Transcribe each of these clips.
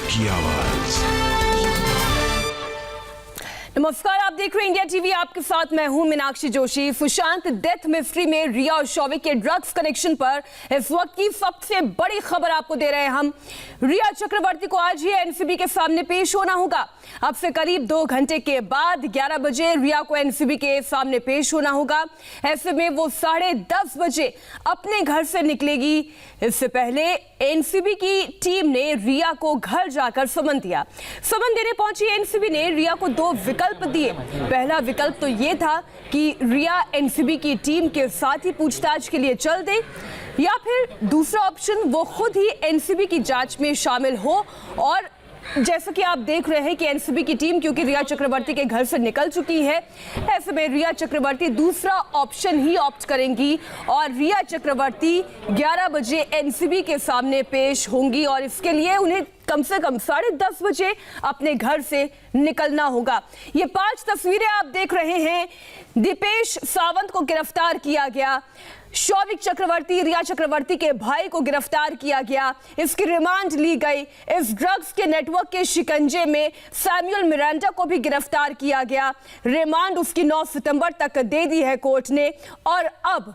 की आवाज। नमस्कार, आप देख रहे हैं इंडिया टीवी। आपके साथ मैं हूं मीनाक्षी जोशी। सुशांत डेथ मिस्ट्री में रिया और शौविक के ड्रग्स कनेक्शन पर इस वक्त की सबसे बड़ी खबर आपको दे रहे हैं हम। रिया चक्रवर्ती को आज ही एनसीबी के सामने पेश होना होगा। अब से करीब 2 घंटे के बाद 11 बजे रिया को एनसीबी के सामने पेश होना होगा। ऐसे में वो 10:30 बजे अपने घर से निकलेगी। इससे पहले एनसीबी की टीम ने रिया को घर जाकर समन दिया। समन देने पहुंची एनसीबी ने रिया को 2 विकल्प दिए। पहला विकल्प तो ये था कि रिया एनसीबी की टीम के साथ ही पूछताछ के लिए चल दे, या फिर दूसरा ऑप्शन वो खुद ही एनसीबी की जांच में शामिल हो। और जैसा कि आप देख रहे हैं कि एनसीबी की टीम क्योंकि रिया चक्रवर्ती के घर से निकल चुकी है, ऐसे में रिया चक्रवर्ती दूसरा ऑप्शन ही ऑप्ट करेंगी और रिया चक्रवर्ती 11 बजे एनसीबी के सामने पेश होंगी। और इसके लिए उन्हें कम से कम 10:30 बजे अपने घर से निकलना होगा। ये 5 तस्वीरें आप देख रहे हैं। दीपेश सावंत को गिरफ्तार किया गया, शौविक चक्रवर्ती रिया चक्रवर्ती के भाई को गिरफ्तार किया गया, इसकी रिमांड ली गई। इस ड्रग्स के नेटवर्क के शिकंजे में सैमुअल मिरांडा को भी गिरफ्तार किया गया। रिमांड उसकी 9 सितंबर तक दे दी है कोर्ट ने। और अब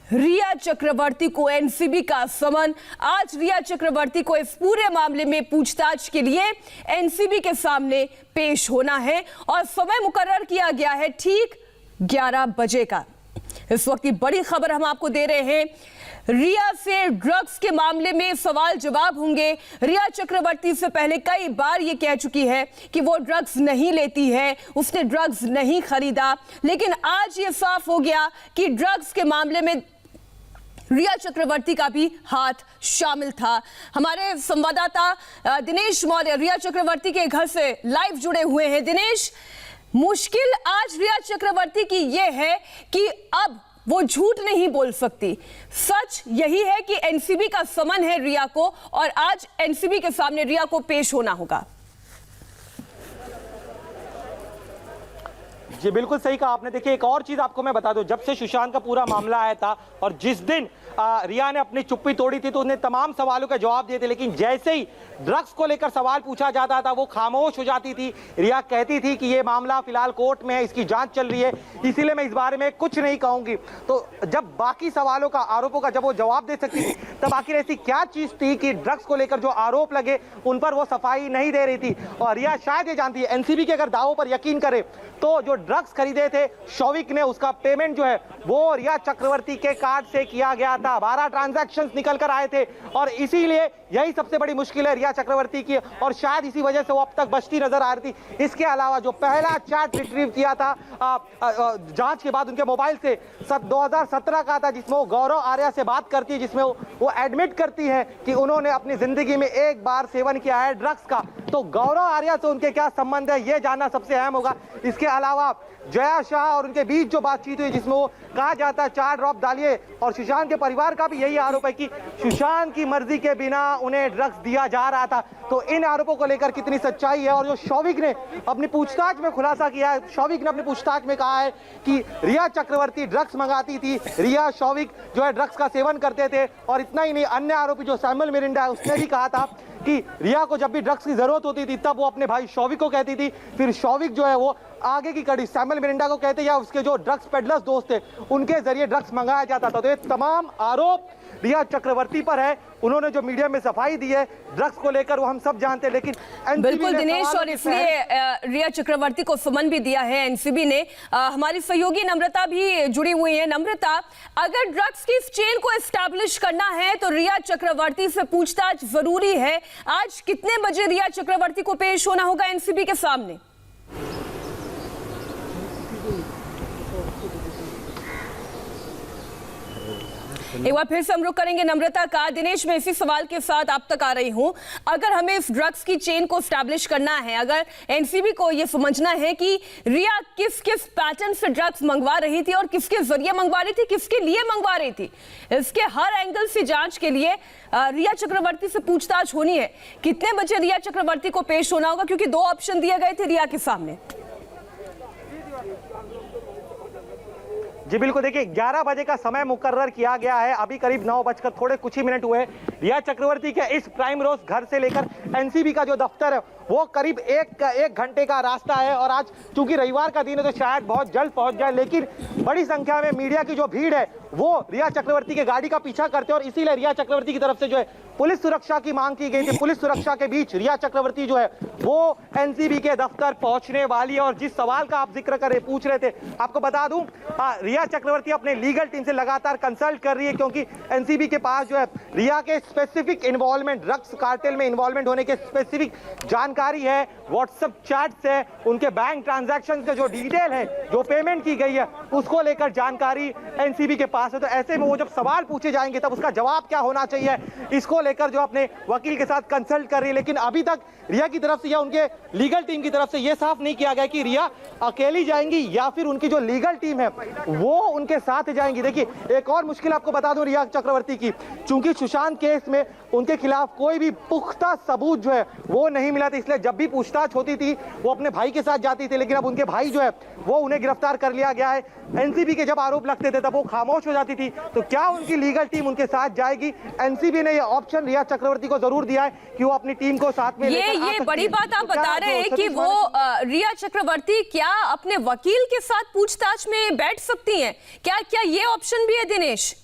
रिया चक्रवर्ती को एनसीबी का समन। आज रिया चक्रवर्ती को इस पूरे मामले में पूछताछ के लिए एनसीबी के सामने पेश होना है और समय मुकर्रर किया गया है ठीक 11 बजे का। इस वक्त की बड़ी खबर हम आपको दे रहे हैं। रिया से ड्रग्स के मामले में सवाल जवाब होंगे। रिया चक्रवर्ती से पहले कई बार ये कह चुकी है कि वो ड्रग्स नहीं लेती है, उसने ड्रग्स नहीं खरीदा, लेकिन आज ये साफ हो गया कि ड्रग्स के मामले में रिया चक्रवर्ती का भी हाथ शामिल था। हमारे संवाददाता दिनेश मौर्य रिया चक्रवर्ती के घर से लाइव जुड़े हुए हैं। दिनेश, मुश्किल आज रिया चक्रवर्ती की यह है कि अब वो झूठ नहीं बोल सकती। सच यही है कि एनसीबी का समन है रिया को और आज एनसीबी के सामने रिया को पेश होना होगा। जी बिल्कुल सही कहा आपने। देखिए, एक और चीज आपको मैं बता दूं, जब से सुशांत का पूरा मामला आया था और जिस दिन रिया ने अपनी चुप्पी तोड़ी थी तो उसने तमाम सवालों के जवाब दिए थे, लेकिन जैसे ही ड्रग्स को लेकर सवाल पूछा जाता था वो खामोश हो जाती थी। रिया कहती थी कि ये मामला फिलहाल कोर्ट में है, इसकी जांच चल रही है, इसीलिए मैं इस बारे में कुछ नहीं कहूंगी। तो जब बाकी सवालों का, आरोपों का जब वो जवाब दे सकती थी, तब आखिर ऐसी क्या चीज थी कि ड्रग्स को लेकर जो आरोप लगे उन पर वो सफाई नहीं दे रही थी। और रिया शायद ये जानती है, एनसीबी के अगर दावों पर यकीन करे तो जो ड्रग्स खरीदे थे शौविक ने, उसका पेमेंट जो है वो रिया चक्रवर्ती के कार्ड से किया गया था। 12 ट्रांजैक्शंस निकल कर आए थे और इसीलिए यही सबसे बड़ी मुश्किल है रिया चक्रवर्ती की और शायद इसी वजह से वो अब तक बचती नजर आ रही थी। इसके अलावा जो पहला चैट रिट्रीव किया था जांच के बाद उनके मोबाइल से 2017 का था, जिसमें वो गौरव आर्या से बात करती है, जिसमें वो एडमिट करती है कि उन्होंने अपनी जिंदगी में एक बार सेवन किया है ड्रग्स का। तो गौरव आर्या से उनके क्या संबंध है ये जानना सबसे अहम होगा। इसके अलावा जया शाह और उनके बीच जो बातचीत हुई जिसमें वो कहा जाता है 4 ड्रॉप डालिए, और सुशांत के परिवार का भी यही आरोप है कि सुशांत की मर्जी के बिना उन्हें ड्रग्स दिया जा रहा था। तो इन आरोपों को लेकर कितनी सच्चाई है। और जो शौविक ने अपनी पूछताछ में खुलासा किया है, शौविक ने अपनी पूछताछ में कहा है कि रिया चक्रवर्ती ड्रग्स मंगाती थी, रिया शौविक जो है ड्रग्स का सेवन करते थे। और इतना ही नहीं, अन्य आरोपी जो सैमुअल मिरांडा है उसने भी कहा था कि रिया को जब भी ड्रग्स की जरूरत होती थी तब वो अपने भाई शौविक को कहती थी, फिर शौविक जो है वो आगे की कड़ी सैमुअल मिरांडा को कहते या उसके जो ड्रग्स पेडलर्स दोस्त थे उनके जरिए ड्रग्स मंगाया जाता था। तो ये तमाम आरोप रिया चक्रवर्ती पर है। उन्होंने जो मीडिया में सफाई दी है ड्रग्स को लेकर वो हम सब जानते हैं, लेकिन बिल्कुल दिनेश, और इसलिए रिया चक्रवर्ती को समन भी दिया है एनसीबी ने। हमारी सहयोगी नम्रता भी जुड़ी हुई है। नम्रता, अगर ड्रग्स की इस चेन को एस्टैब्लिश करना है तो रिया चक्रवर्ती से पूछताछ जरूरी है। आज कितने बजे रिया चक्रवर्ती को पेश होना होगा एनसीबी के सामने? एक बार फिर से हम रुक करेंगे नम्रता का। दिनेश, मैं इसी सवाल के साथ आप तक आ रही हूं। अगर हमें इस ड्रग्स की चेन को स्टैब्लिश करना है, अगर एनसीबी को यह समझना है कि रिया किस किस पैटर्न से ड्रग्स मंगवा रही थी और किसके जरिए मंगवा रही थी, किसके लिए मंगवा रही थी, इसके हर एंगल से जांच के लिए रिया चक्रवर्ती से पूछताछ होनी है। कितने बजे रिया चक्रवर्ती को पेश होना होगा, क्योंकि 2 ऑप्शन दिए गए थे रिया के सामने? जी बिल्कुल, देखिए 11 बजे का समय मुकर्रर किया गया है। अभी करीब 9 बजकर थोड़े कुछ ही मिनट हुए। रिया चक्रवर्ती के इस प्राइम रोज घर से लेकर एनसीबी का जो दफ्तर है वो करीब एक घंटे का रास्ता है। और आज चूंकि रविवार का दिन है तो शायद बहुत जल्द पहुंच जाए, लेकिन बड़ी संख्या में मीडिया की जो भीड़ है वो रिया चक्रवर्ती के गाड़ी का पीछा करते हैं और इसीलिए रिया चक्रवर्ती की तरफ से जो है पुलिस सुरक्षा की मांग की गई थी। पुलिस सुरक्षा के बीच रिया चक्रवर्ती जो है वो एनसीबी के दफ्तर पहुंचने वाली है। और जिस सवाल का आप जिक्र कर रहे पूछ रहे थे, आपको बता दूं रिया चक्रवर्ती अपने लीगल टीम से लगातार कंसल्ट कर रही है, क्योंकि एनसीबी के पास जो है रिया के स्पेसिफिक इन्वॉल्वमेंट, ड्रग्स कार्टेल में इन्वॉल्वमेंट होने के स्पेसिफिक जानकारी है, व्हाट्सएप चैट्स है, उनके बैंक ट्रांजैक्शन के जो डिटेल है, जो पेमेंट की गई है उसको लेकर जानकारी एनसीबी के पास है। तो ऐसे में वो जब सवाल पूछे जाएंगे तब उसका जवाब क्या होना चाहिए, इसको लेकर जो अपने वकील के साथ कंसल्ट कर रही है। लेकिन अभी तक रिया की तरफ से या उनके लीगल टीम की तरफ से यह साफ नहीं किया गया कि रिया अकेली जाएंगी या फिर उनकी जो लीगल टीम है वो उनके साथ जाएंगी। देखिए एक और मुश्किल आपको बता दूं रिया चक्रवर्ती की, चूंकि सुशांत केस में उनके खिलाफ कोई भी पुख्ता सबूत जो है वो नहीं मिला था, इसलिए जब भी पूछताछ होती थी वो अपने भाई के साथ जाती थी। लेकिन अब उनके भाई जो है वो उन्हें गिरफ्तार कर लिया गया है। एनसीबी के जब आरोप लगते थे तब वो खामोश हो जाती थी, तो क्या उनकी लीगल टीम उनके साथ जाएगी? एनसीबी ने ये ऑप्शन रिया चक्रवर्ती को जरूर दिया है कि वो अपनी टीम को साथ में लेकर आ सकती है। बड़ी बात आप बता रहे हैं कि वो रिया चक्रवर्ती क्या अपने वकील के साथ पूछताछ में बैठ सकती हैं? क्या ये ऑप्शन भी है दिनेश?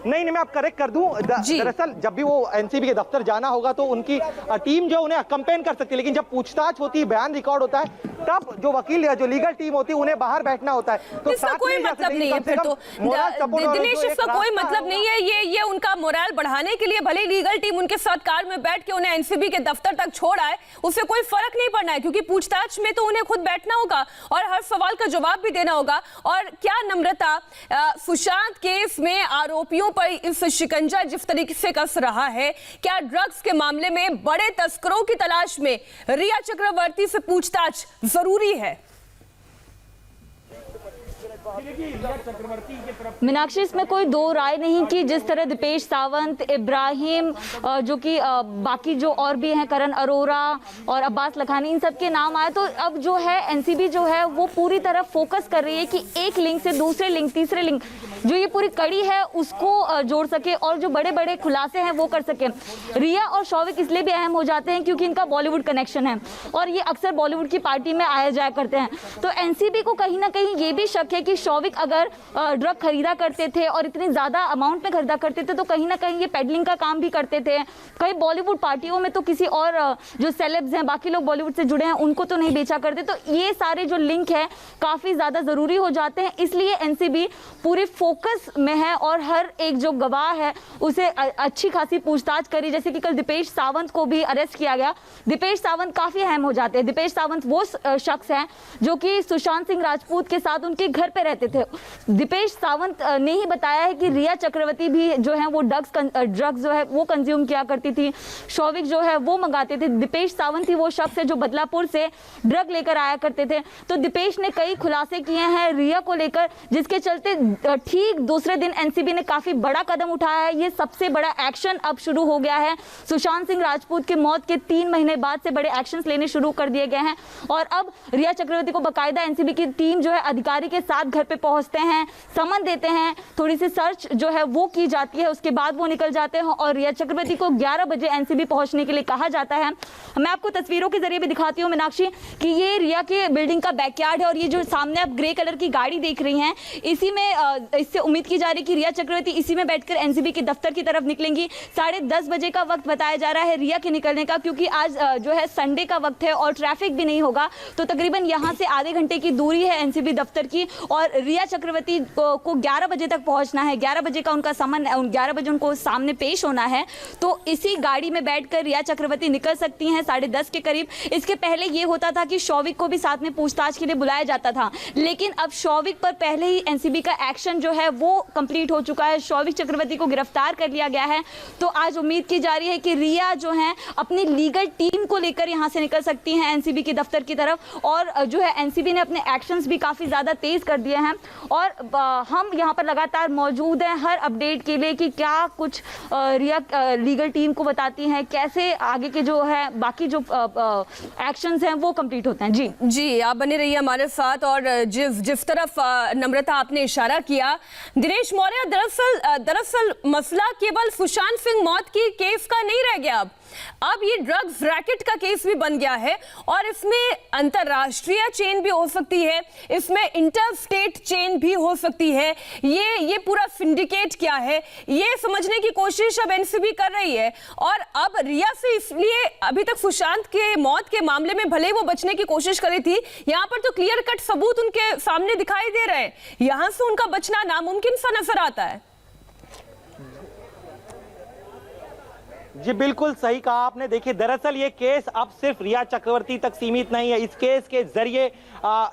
नहीं, मैं आप करेक्ट कर दूं। दरअसल जब भी वो एनसीबी के दफ्तर जाना होगा तो उनकी टीम जो उन्हें कंपेन कर सकती है, लेकिन जब पूछताछ होती है, बयान रिकॉर्ड होता है, तब जो वकील या जो लीगल टीम होती है उन्हें बाहर बैठना होता है। तो इसका कोई मतलब नहीं है फिर तो दिनेश, इसका कोई मतलब नहीं है। ये उनका मोरल बढ़ाने के लिए भले लीगल टीम उनके साथ कार में बैठ के उन्हें एनसीबी के दफ्तर तक छोड़ आए, उससे कोई फर्क नहीं पड़ना है, क्योंकि पूछताछ में तो उन्हें खुद बैठना होगा और हर सवाल का जवाब भी देना होगा। और क्या नम्रता, सुशांत केस में आरोपियों पर इस शिकंजा जिस तरीके से कस रहा है, क्या ड्रग्स के मामले में बड़े तस्करों की तलाश में रिया चक्रवर्ती से पूछताछ जरूरी है? मीनाक्षी, इसमें कोई दो राय नहीं कि जिस तरह दीपेश सावंत, इब्राहिम, जो कि बाकी जो और भी हैं, करण अरोरा और अब्बास लखानी, इन सब के नाम आए, तो अब जो है एनसीबी जो है वो पूरी तरह फोकस कर रही है कि एक लिंक से दूसरे लिंक, तीसरे लिंक, जो ये पूरी कड़ी है उसको जोड़ सके और जो बड़े बड़े खुलासे हैं वो कर सके। रिया और शौविक इसलिए भी अहम हो जाते हैं क्योंकि इनका बॉलीवुड कनेक्शन है और ये अक्सर बॉलीवुड की पार्टी में आया जाया करते हैं। तो एनसीबी को कहीं ना कहीं ये भी शक है कि शौविक अगर ड्रग खरीदा करते थे और इतनी ज़्यादा अमाउंट में खरीदा करते थे तो कहीं ना कहीं ये पेडलिंग का काम भी करते थे। कई बॉलीवुड पार्टियों में तो किसी और जो सेलेब्स हैं, बाकी लोग बॉलीवुड से जुड़े हैं, उनको तो नहीं बेचा करते। तो ये सारे जो लिंक है काफ़ी ज़्यादा ज़रूरी हो जाते हैं, इसलिए एनसीबी पूरे फोकस में है और हर एक जो गवाह है उसे अच्छी खासी पूछताछ करी। जैसे कि कल दीपेश सावंत को भी अरेस्ट किया गया। दीपेश सावंत काफ़ी अहम हो जाते हैं। दीपेश सावंत वो शख्स हैं जो कि सुशांत सिंह राजपूत के साथ उनके घर पे रहते थे। दीपेश सावंत ने ही बताया है कि रिया चक्रवर्ती भी जो है वो ड्रग्स जो है वो कंज्यूम किया करती थी, शौविक जो है वो मंगाते थे। दीपेश सावंत ही वो शख्स है जो बदलापुर से ड्रग लेकर आया करते थे। तो दीपेश ने कई खुलासे किए हैं रिया को लेकर, जिसके चलते ठीक दूसरे दिन एनसीबी ने काफी बड़ा कदम उठाया है। ये सबसे बड़ा एक्शन अब शुरू हो गया है। सुशांत सिंह राजपूत की मौत के 3 महीने बाद से बड़े एक्शंस लेने शुरू कर दिए गए हैं और अब रिया चक्रवर्ती को बाकायदा एनसीबी की टीम जो है अधिकारी के साथ घर पे पहुंचते हैं, समन देते हैं, थोड़ी सी सर्च जो है वो की जाती है, उसके बाद वो निकल जाते हैं और रिया चक्रवर्ती को 11 बजे एनसीबी पहुंचने के लिए कहा जाता है। मैं आपको तस्वीरों के जरिए भी दिखाती हूँ मीनाक्षी कि ये रिया के बिल्डिंग का बैकयार्ड है और ये जो सामने आप ग्रे कलर की गाड़ी देख रही हैं, इसी में इससे उम्मीद की जा रही है कि रिया चक्रवर्ती इसी में बैठकर एनसीबी के दफ्तर की तरफ निकलेंगी। 10:30 बजे का वक्त बताया जा रहा है रिया के निकलने का, क्योंकि आज जो है संडे का वक्त है और ट्रैफिक भी नहीं होगा। तो तकरीबन यहाँ से आधे घंटे की दूरी है एनसीबी दफ्तर की और रिया चक्रवर्ती को 11 बजे तक पहुंचना है। 11 बजे का उनका समन, 11 बजे उनको सामने पेश होना है। तो इसी गाड़ी में बैठकर रिया चक्रवर्ती निकल सकती हैं 10:30 के करीब। इसके पहले ये होता था कि शौविक को भी साथ में पूछताछ के लिए बुलाया जाता था, लेकिन अब शौविक पर पहले ही एनसीबी का एक्शन जो है वो कंप्लीट हो चुका है। शौविक चक्रवर्ती को गिरफ्तार कर लिया गया है। तो आज उम्मीद की जा रही है कि रिया जो है अपनी लीगल टीम को लेकर यहाँ से निकल सकती हैं एनसीबी के दफ्तर की तरफ। और जो है एनसीबी ने अपने एक्शंस भी काफ़ी ज़्यादा तेज कर दिए दिए हैं और हम यहाँ पर लगातार मौजूद हैं हर अपडेट के लिए कि क्या कुछ रिया लीगल टीम को बताती हैं, कैसे आगे के जो है बाकी जो एक्शंस हैं वो कंप्लीट होते हैं। जी आप बने रहिए हमारे साथ। और जिस तरफ नम्रता आपने इशारा किया, दिनेश मौर्य, दरअसल मसला केवल सुशांत सिंह मौत की केस का नहीं रह गया, अब ये ड्रग्स रैकेट का केस भी बन गया है और इसमें अंतरराष्ट्रीय चेन भी हो सकती है, इसमें इंटर स्टेट चेन भी हो सकती है। ये पूरा सिंडिकेट क्या है ये समझने की कोशिश अब एनसीबी कर रही है। और अब रिया से इसलिए अभी तक सुशांत के मौत के मामले में भले वो बचने की कोशिश कर रही थी, यहां पर तो क्लियर कट सबूत उनके सामने दिखाई दे रहे हैं, यहां से उनका बचना नामुमकिन सा नजर आता है। जी बिल्कुल सही कहा आपने। देखिए दरअसल ये केस अब सिर्फ रिया चक्रवर्ती तक सीमित नहीं है। इस केस के जरिए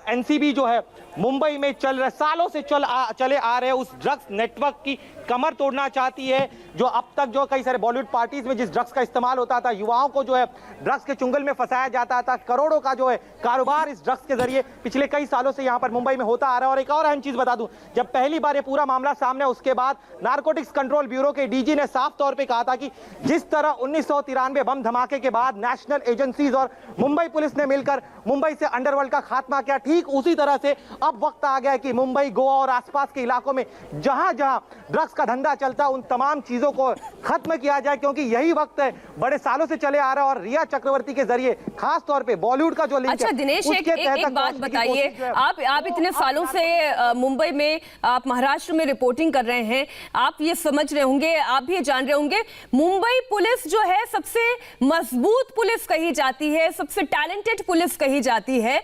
एनसीबी जो है मुंबई में सालों से चले आ रहे उस ड्रग्स नेटवर्क की कमर तोड़ना चाहती है, जो अब तक जो कई सारे बॉलीवुड पार्टीज में जिस ड्रग्स का इस्तेमाल होता था, युवाओं को जो है ड्रग्स के चुंगल में फंसाया जाता था, करोड़ों का जो है कारोबार इस ड्रग्स के जरिए पिछले कई सालों से यहाँ पर मुंबई में होता आ रहा है। और एक और अहम चीज बता दूं, जब पहली बार ये पूरा मामला सामने उसके बाद नारकोटिक्स कंट्रोल ब्यूरो के डीजी ने साफ तौर पर कहा था कि जिस तरह 1993 बम धमाके के बाद नेशनल एजेंसीज और मुंबई पुलिस ने मिलकर मुंबई से अंडरवर्ल्ड का खात्मा किया, ठीक उसी तरह से अब वक्त आ गया है कि मुंबई, गोवा और आसपास के इलाकों में जहां जहां ड्रग्स का धंधा चलता है उन तमाम चीजों को खत्म किया जाए, क्योंकि यही वक्त है बड़े सालों से चले आ रहा है। और रिया चक्रवर्ती के जरिए खास तौर पे बॉलीवुड का जो लिंक अच्छा है, दिनेश, एक बात बताइए, आप इतने सालों से मुंबई में, आप महाराष्ट्र में रिपोर्टिंग कर रहे हैं, आप ये समझ रहे होंगे, आप भी जान रहे होंगे, मुंबई पुलिस जो है सबसे मजबूत पुलिस कही जाती है, सबसे टैलेंटेड पुलिस कही जाती है।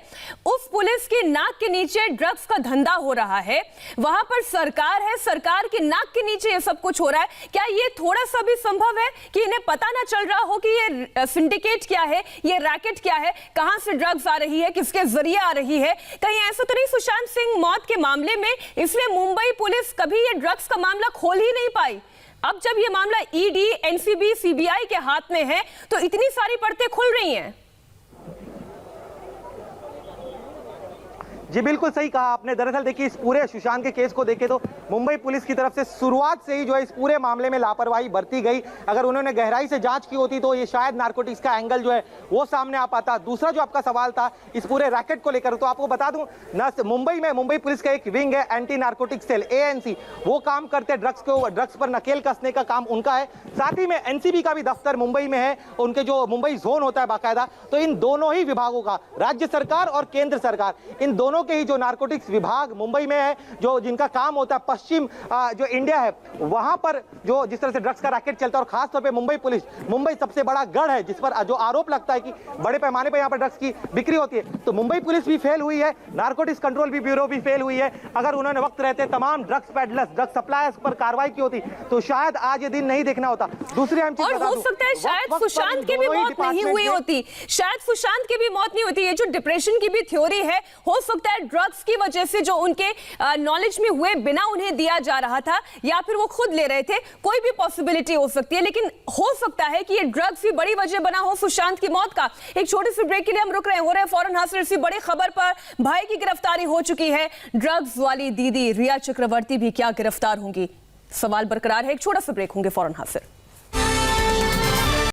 उस पुलिस के नाक के नीचे ड्रग्स का धंधा हो रहा है, वहां पर सरकार है, सरकार के नाक के नीचे ये सब कुछ हो रहा है। क्या ये थोड़ा सा भी संभव है कि इन्हें पता ना चल रहा हो कि ये सिंडिकेट क्या है, ये रैकेट क्या है, कहां से ड्रग्स आ रही है, किसके जरिए आ रही है? कहीं ऐसा तो नहीं सुशांत सिंह मौत के मामले में इसलिए मुंबई पुलिस कभी ये ड्रग्स का मामला खोल ही नहीं पाई? अब जब ये मामला ईडी, एनसीबी, सीबीआई के हाथ में है तो इतनी सारी परतें खुल रही हैं। जी बिल्कुल सही कहा आपने। दरअसल देखिए इस पूरे सुशांत के केस को देखें तो मुंबई पुलिस की तरफ से शुरुआत से ही जो है इस पूरे मामले में लापरवाही बरती गई। अगर उन्होंने गहराई से जांच की होती तो ये शायद नारकोटिक्स का एंगल जो है वो सामने आ पाता। दूसरा जो आपका सवाल था इस पूरे रैकेट को लेकर, तो आपको बता दूं ना, मुंबई में मुंबई पुलिस का एक विंग है, एंटी नारकोटिक्स सेल, एएनसी, वो काम करते हैं ड्रग्स पर नकेल कसने का काम उनका है। साथ ही में एनसीबी का भी दफ्तर मुंबई में है, उनके जो मुंबई जोन होता है बाकायदा। तो इन दोनों ही विभागों का, राज्य सरकार और केंद्र सरकार, इन दोनों के ही जो नारकोटिक्स विभाग मुंबई में है, जो जिनका काम होता है पश्चिम जो इंडिया है वहां पर जो जिस तरह से ड्रग्स का रैकेट चलता है, और खास तौर पे मुंबई पुलिस, मुंबई सबसे बड़ा गढ़ है जिस पर जो आरोप लगता है कि बड़े पैमाने पर यहां पर ड्रग्स की बिक्री होती है, तो मुंबई पुलिस भी फेल हुई है, नारकोटिक्स कंट्रोल ब्यूरो भी फेल हुई है। अगर उन्होंने वक्त रहते तमाम ड्रग्स पेडलर्स, ड्रग्स सप्लायर्स पर कार्रवाई की होती तो शायद आज ये दिन नहीं देखना होता। दूसरी अहम चीज, और हो सकता है शायद सुशांत की भी मौत नहीं हुई होती, शायद सुशांत की भी मौत नहीं होती। ये जो डिप्रेशन की भी थ्योरी है, हो सकता है ड्रग्स की वजह से जो उनके नॉलेज में हुए बिना उन्हें दिया जा रहा था, या फिर वो खुद ले रहे थे, कोई भी पॉसिबिलिटी हो सकती है। लेकिन हो सकता है कि ये ड्रग्स भी बड़ी वजह बना हो सुशांत की मौत का। एक छोटे से ब्रेक के लिए हम रुक रहे हैं, हो रहे हैं फौरन हासिल इसी बड़ी खबर पर। भाई की गिरफ्तारी हो चुकी है, ड्रग्स वाली दीदी रिया चक्रवर्ती भी क्या गिरफ्तार होंगी, सवाल बरकरार है। एक छोटा सा ब्रेक, होंगे फौरन हासिल।